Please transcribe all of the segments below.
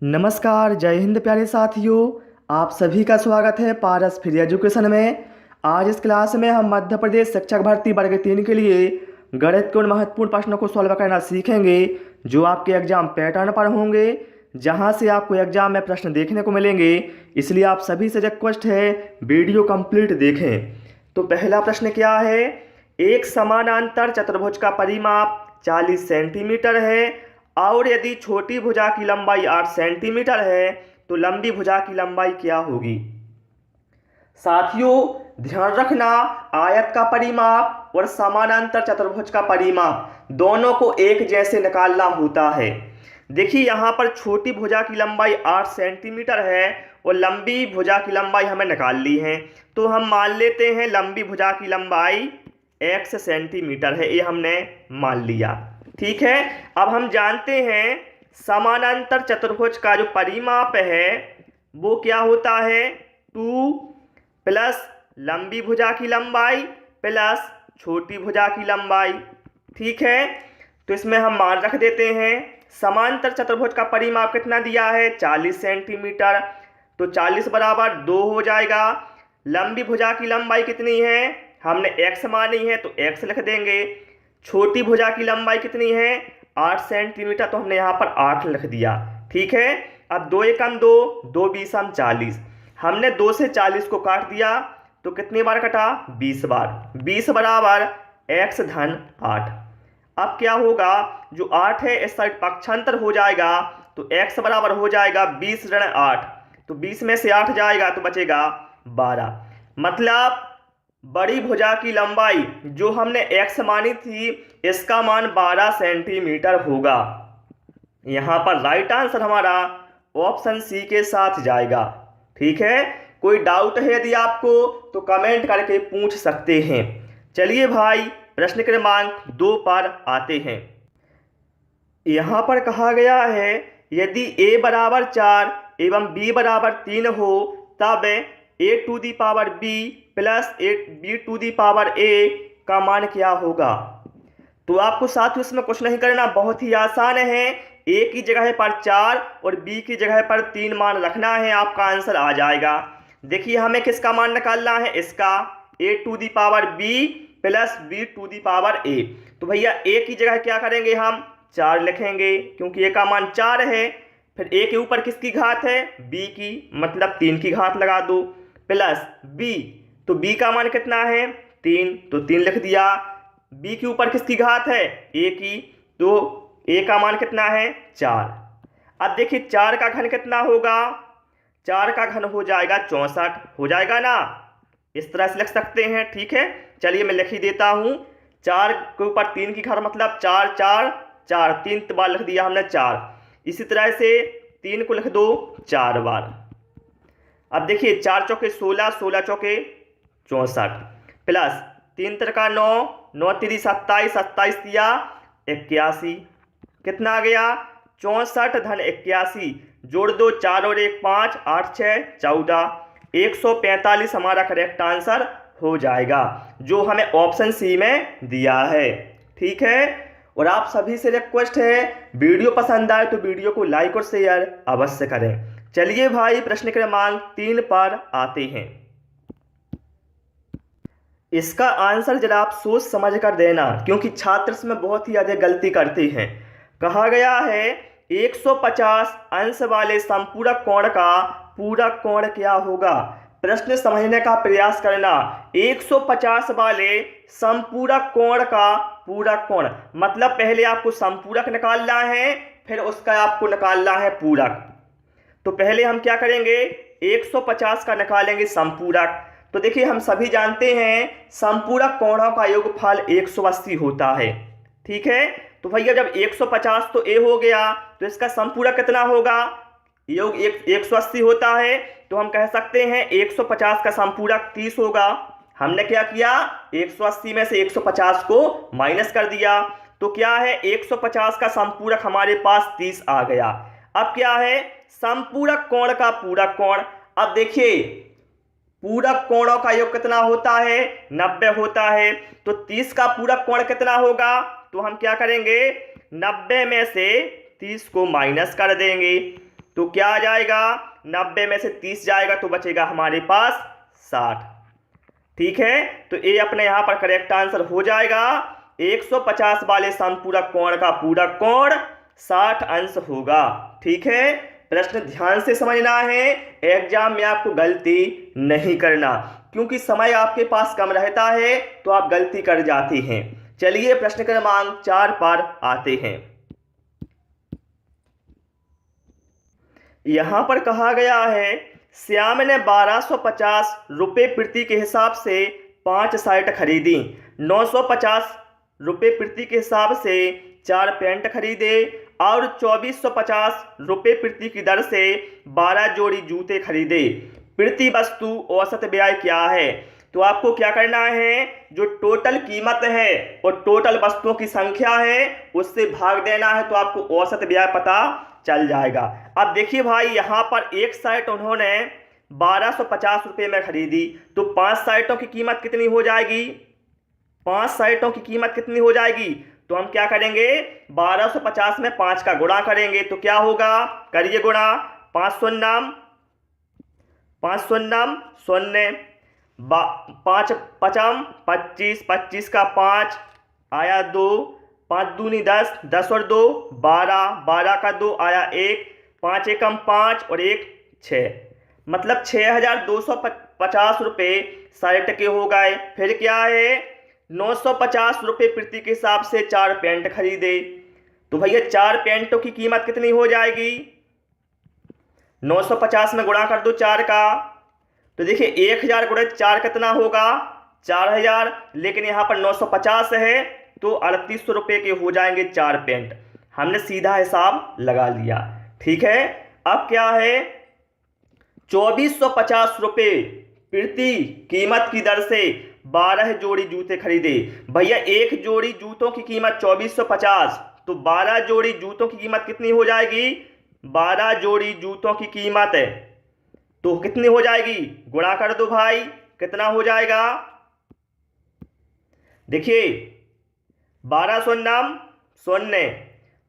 नमस्कार, जय हिंद प्यारे साथियों। आप सभी का स्वागत है पारस फ्री एजुकेशन में। आज इस क्लास में हम मध्य प्रदेश शिक्षक भर्ती वर्ग 3 के लिए गणित के उन महत्वपूर्ण प्रश्नों को सॉल्व करना सीखेंगे जो आपके एग्जाम पैटर्न पर होंगे, जहां से आपको एग्जाम में प्रश्न देखने को मिलेंगे। इसलिए आप सभी से रिक्वेस्ट है वीडियो कंप्लीट देखें। तो पहला प्रश्न क्या है? एक समानांतर चतुर्भुज का परिमाप 40 सेंटीमीटर है और यदि छोटी भुजा की लंबाई 8 सेंटीमीटर है तो लंबी भुजा की लंबाई क्या होगी? साथियों, ध्यान रखना, आयत का परिमाप और समानांतर चतुर्भुज का परिमाप दोनों को एक जैसे निकालना होता है। देखिए, यहाँ पर छोटी भुजा की लंबाई 8 सेंटीमीटर है और लंबी भुजा की लंबाई हमें निकाल ली है। तो हम मान लेते हैं लंबी भुजा की लंबाई x सेंटीमीटर है, ये हमने मान लिया। ठीक है, अब हम जानते हैं समानांतर चतुर्भुज का जो परिमाप है वो क्या होता है? 2 प्लस लंबी भुजा की लंबाई प्लस छोटी भुजा की लंबाई। ठीक है, तो इसमें हम मान रख देते हैं। समांतर चतुर्भुज का परिमाप कितना दिया है? 40 सेंटीमीटर। तो 40 बराबर 2 हो जाएगा। लंबी भुजा की लंबाई कितनी है? हमने x मानी है तो x लिख देंगे। छोटी भुजा की लंबाई कितनी है? 8 सेंटीमीटर, तो हमने यहाँ पर 8 लिख दिया। ठीक है, अब 2 एकम 2, 2 बीसम 40। हमने 2 से 40 को काट दिया तो कितनी बार कटा? 20 बार। 20 बराबर x धन 8। अब क्या होगा? जो 8 है इस साइड पक्षांतर हो जाएगा तो x बराबर हो जाएगा 20 ऋण 8। तो 20 में से 8 जाएगा तो बचेगा 12। मतलब बड़ी भुजा की लंबाई जो हमने x मानी थी इसका मान 12 सेंटीमीटर होगा। यहां पर राइट आंसर हमारा ऑप्शन सी के साथ जाएगा। ठीक है, कोई डाउट है यदि आपको तो कमेंट करके पूछ सकते हैं। चलिए भाई, प्रश्न क्रमांक 2 पर आते हैं। यहां पर कहा गया है यदि a बराबर 4 एवं b बराबर 3 हो तब a to the power b plus b to the power a का मान क्या होगा? तो आपको साथियों इसमें कुछ नहीं करना, बहुत ही आसान है। a की जगह पर 4 और b की जगह पर 3 मान रखना है, आपका आंसर आ जाएगा। देखिए, हमें किसका मान निकालना है? इसका a to the power b plus b to the power a। तो भैया a की जगह क्या करेंगे? हम 4 लिखेंगे क्योंकि a का मान 4 है। फिर a के ऊपर किसकी घात है? b की, मतलब 3 की घात लगा दो, प्लस b, तो b का मान कितना है? 3, तो 3 लिख दिया। b के ऊपर किसकी घात है? a की, तो a का मान कितना है? 4। अब देखिए 4 का घन कितना होगा? 4 का घन हो जाएगा 64, हो जाएगा ना? इस तरह से लिख सकते हैं। ठीक है, चलिए मैं लिख ही देता हूं। 4 के ऊपर 3 की घात मतलब 4 4 4, 3 बार लिख दिया हमने 4। इसी तरह से 3 को लिख दो 4 बार। अब देखिए 4 चौके 16, 16 चौके 64, प्लस 3 त्रिका 9, 9 तिरी 27, 27 दिया 81। कितना आ गया? 64 धन 81। जोड़ दो 4 और 1 5, 8 6 14, 145 हमारा करेक्ट आंसर हो जाएगा जो हमें ऑप्शन सी में दिया है। ठीक है, और आप सभी से रिक्वेस्ट है वीडियो पसंद आए तो वीडियो को लाइक और शेयर अवश्य करें। चलिए भाई, प्रश्न क्रमांक 3 पर आते हैं। इसका आंसर जरा आप सोच समझ कर देना क्योंकि छात्र इसमें बहुत ही अधिक गलती करते हैं। कहा गया है 150 अंश वाले संपूरक कोण का पूरक कोण क्या होगा? प्रश्न समझने का प्रयास करना। 150 वाले संपूरक कोण का पूरक कोण मतलब पहले आपको संपूरक निकालना है, फिर उसका आपको निकालना है पूरक। तो पहले हम क्या करेंगे? 150 का निकालेंगे संपूरक। तो देखिए, हम सभी जानते हैं संपूरक कोणों का योगफल 180 होता है। ठीक है, तो भैया जब 150 तो a हो गया तो इसका संपूरक कितना होगा? योग 180 होता है, तो हम कह सकते हैं 150 का संपूरक 30 होगा। हमने क्या किया? 180 में से 150 को माइनस कर दिया, तो क्या है? 150 का संपूरक हमारे पास 30 आ गया। अब क्या है? संपूरक कोण का पूरक कोण। अब देखिए पूरक कोणों का योग कितना होता है? 90 होता है। तो 30 का पूरक कोण कितना होगा? तो हम क्या करेंगे? 90 में से 30 को माइनस कर देंगे। तो क्या आ जाएगा, 90 में से 30 जाएगा तो बचेगा हमारे पास 60। ठीक है, तो ये अपने यहां पर करेक्ट आंसर हो जाएगा। 150 वाले समपूरक कोण का पूरक कोण 60 अंश होगा। ठीक है, प्रश्न ध्यान से समझना है, एग्जाम में आपको गलती नहीं करना, क्योंकि समय आपके पास कम रहता है तो आप गलती कर जाते हैं। चलिए प्रश्न क्रमांक 4 पर आते हैं। यहां पर कहा गया है, श्याम ने 1250 रुपए प्रति के हिसाब से 5 शर्ट खरीदी, 950 रुपए प्रति के हिसाब से 4 पैंट खरीदे और 2450 रुपए प्रति की दर से 12 जोड़ी जूते खरीदे। प्रति वस्तु औसत व्यय क्या है? तो आपको क्या करना है, जो टोटल कीमत है और टोटल वस्तुओं की संख्या है उससे भाग देना है, तो आपको औसत व्यय पता चल जाएगा। अब देखिए भाई, यहाँ पर एक शर्ट उन्होंने 1250 रुपये में खरीदी, तो 5 शर्टों की कीमत कितनी हो जाएगी? 5 शर्टों की कीमत कितनी हो जाएगी? तो हम क्या करेंगे, 1250 में 5 का गुणा करेंगे, तो क्या होगा, करिए गुणा, 5 शून्यम 5 शून्यम शून्य, 5 पचम 25, 25 का 5 आया 2, 5 दूनी 10, 10 और 2 12, 12 का 2 आया 1, 5 एकम 5 और 1 6, मतलब 6250 रुपये शर्ट के हो गए। फिर क्या है, 950 रुपये प्रति के हिसाब से 4 पैंट खरीदे, तो भैया 4 पैंटों की कीमत कितनी हो जाएगी? 950 में गुणा कर दो 4 का, तो देखिए 1000 गुणे 4 कितना होगा, 4000, लेकिन यहाँ पर 950 है तो 3800 रुपये के हो जाएंगे 4 पैंट। हमने सीधा हिसाब लगा लिया। ठीक है, अब क्या है, 2450 रुपये प्रति कीमत की दर से 12 जोड़ी जूते खरीदे। भैया एक जोड़ी जूतों की कीमत 2450, तो 12 जोड़ी जूतों की कीमत कितनी हो जाएगी? 12 जोड़ी जूतों की कीमत है तो कितनी हो जाएगी, गुणा कर दो भाई, कितना हो जाएगा? देखिए 12 शून्यम शून्य,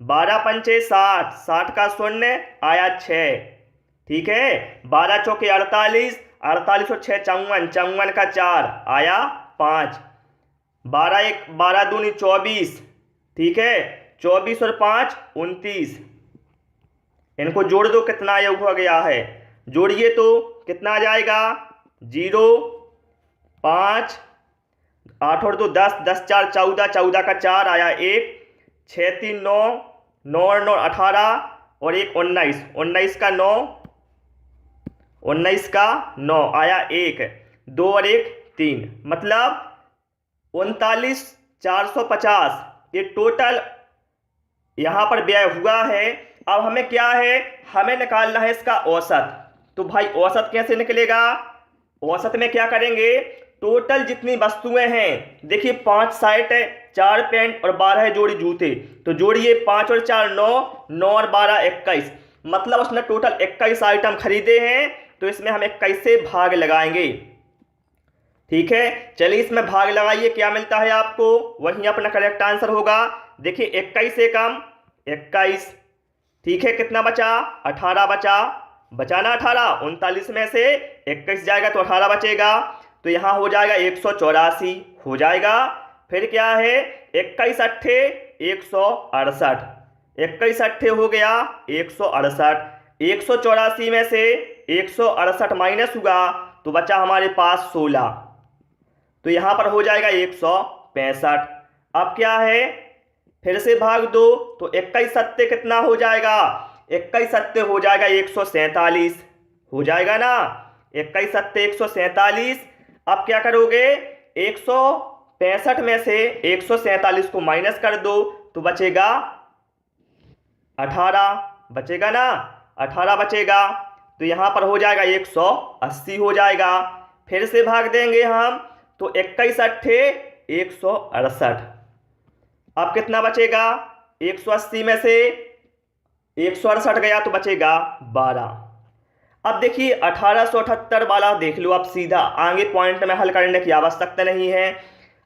12 पंचे 60, 60 का शून्य आया 6। ठीक है, 12 चौके 48, 48 और 6 54, 54 का 4 आया 5, 12 दूनी 24। ठीक है, 24 और 5 29, इनको जोड़ दो, कितना योग हो गया है, जोड़िए तो कितना आ जाएगा, 0 5 8 और 2 10, 10 4 14, 14 का 4 आया 1, 6 3 9, 9 और 9 18 और 1 19, 19 का 9, 19 का 9 आया 1, 2 और 1 3, मतलब 39,450 ये टोटल यहाँ पर व्यय हुआ है। अब हमें क्या है, हमें निकालना है इसका औसत। तो भाई औसत कैसे निकलेगा, औसत में क्या करेंगे, टोटल जितनी वस्तुएं हैं, देखिए 5 शर्ट है, 4 पैंट और 12 जोड़ी जूते, तो जोड़िए 5 और 4 9, 9 और 12 21, मतलब उसने टोटल 21 आइटम खरीदे हैं, तो इसमें हम 21 से भाग लगाएंगे। ठीक है, चलिए इसमें भाग लगाइए, क्या मिलता है आपको, वही अपना करेक्ट आंसर होगा। देखिए 21 से कम 21, ठीक है, कितना बचा, 18 बचा ना 18, 39 में से 21 जाएगा तो 18 बचेगा, तो यहाँ हो जाएगा 184 हो जाएगा। फिर क्या है, 21 अट्ठे 168, 21 अट्ठे हो गया 168, 184 में से 168 माइनस हुआ तो बचा हमारे पास 16, तो यहाँ पर हो जाएगा 165। अब क्या है, फिर से भाग दो, तो 21 सत्ते कितना हो जाएगा, 21 सत्ते हो जाएगा 147 हो जाएगा ना, 21 सत्ते 147। अब क्या करोगे, 165 में से 147 को माइनस कर दो तो बचेगा 18, बचेगा ना, 18 बचेगा, तो यहाँ पर हो जाएगा 180 हो जाएगा। फिर से भाग देंगे हम, तो 21 अट्ठे 168, अब कितना बचेगा, 180 में से 168 गया तो बचेगा 12। अब देखिए 1878 वाला देख लो, आप सीधा आगे पॉइंट में हल करने की आवश्यकता नहीं है,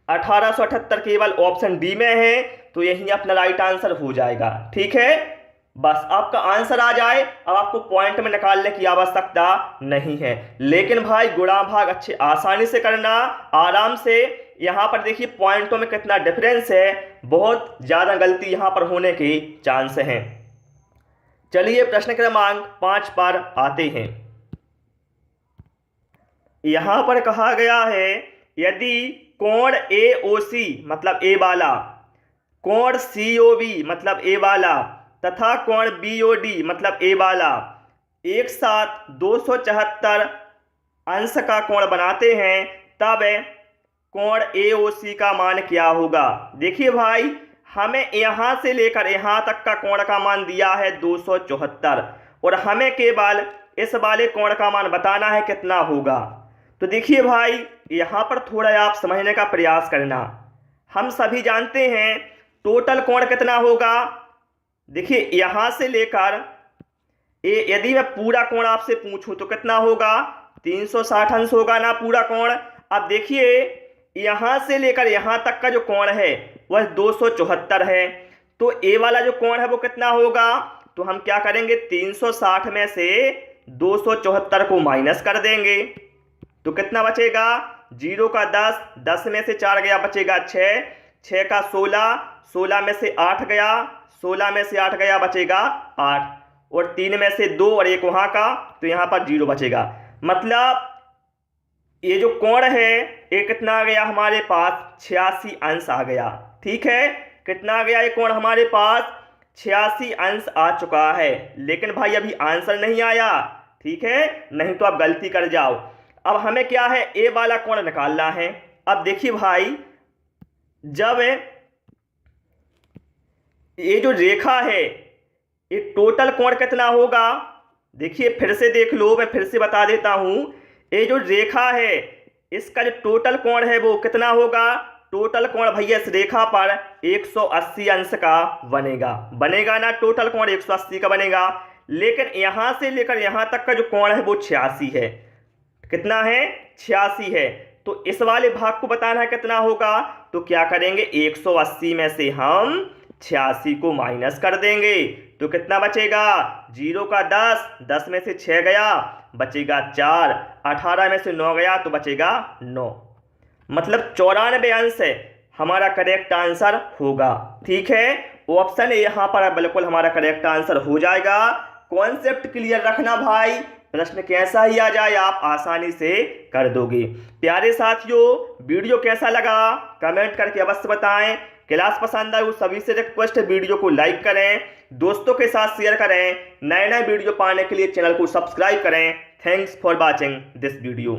1878 केवल ऑप्शन डी में है, तो यही अपना राइट आंसर हो जाएगा। ठीक है, बस आपका आंसर आ जाए। अब आपको पॉइंट में निकालने की आवश्यकता नहीं है। लेकिन भाई गुणा भाग अच्छे आसानी से करना, आराम से। यहां पर देखिए पॉइंटों में कितना डिफरेंस है, बहुत ज्यादा गलती यहां पर होने के चांस हैं। चलिए प्रश्न क्रमांक 5 पर आते हैं। यहां पर कहा गया है यदि कोण AOC मतलब ए वाला, कोण COB मतलब ए वाला तथा कोण BOD मतलब ए वाला एक साथ 274 अंश का कोण बनाते हैं, तब कोण AOC का मान क्या होगा। देखिए भाई हमें यहां से लेकर यहां तक का कोण का मान दिया है 274 और हमें केवल इस वाले कोण का मान बताना है कितना होगा। तो देखिए भाई यहां पर थोड़ा आप समझने का प्रयास करना। हम सभी जानते हैं टोटल कोण कितना होगा। देखिए यहां से लेकर यदि मैं पूरा कोण आपसे पूछूं तो कितना होगा, 360 अंश होगा ना पूरा कोण। अब देखिए यहां से लेकर यहां तक का जो कोण है वह 274 है, तो ए वाला जो कोण है वो कितना होगा। तो हम क्या करेंगे, 360 में से 274 को माइनस कर देंगे तो कितना बचेगा, 0 का 10, 10 में से 4 गया बचेगा 6, 6 का 16, 16 में से 8 गया, 16 में से 8 गया बचेगा 8 और 3 में से 2 और 1 वहां का, तो यहां पर 0 बचेगा। मतलब ये जो कोण है ये कितना आ गया हमारे पास, 86 अंश आ गया। ठीक है, कितना आ गया ये कोण हमारे पास, 86 अंश आ चुका है। लेकिन भाई अभी आंसर नहीं आया, ठीक है, नहीं तो आप गलती कर जाओ। अब हमें क्या है, ए वाला कोण निकालना है। अब देखिए भाई जब ये जो रेखा है ये टोटल कोण कितना होगा, देखिए फिर से देख लो, मैं फिर से बता देता हूं। ये जो रेखा है इसका जो टोटल कोण है वो कितना होगा, टोटल कोण भैया इस रेखा पर 180 अंश का बनेगा ना, टोटल कोण 180 का बनेगा। लेकिन यहां से लेकर यहां तक का जो कोण है वो 86 है। कितना है, 86 है। तो इस वाले भाग को बताना है कितना होगा, तो क्या करेंगे, 180 में से हम 86 को माइनस कर देंगे तो कितना बचेगा, 0 का 10, 10 में से 6 गया बचेगा 4, 18 में से 9 गया तो बचेगा 9। मतलब 94 अंश है हमारा करेक्ट आंसर होगा। ठीक है, ऑप्शन यहाँ पर बिल्कुल हमारा करेक्ट आंसर हो जाएगा। कॉन्सेप्ट क्लियर रखना भाई, प्रश्न कैसा ही आ जाए आप आसानी से कर दोगे। प्यारे साथियों वीडियो कैसा लगा कमेंट करके अवश्य बताएं। क्लास पसंद आए सभी से रिक्वेस्ट है वीडियो को लाइक करें, दोस्तों के साथ शेयर करें, नए नए वीडियो पाने के लिए चैनल को सब्सक्राइब करें। Thanks for watching this video.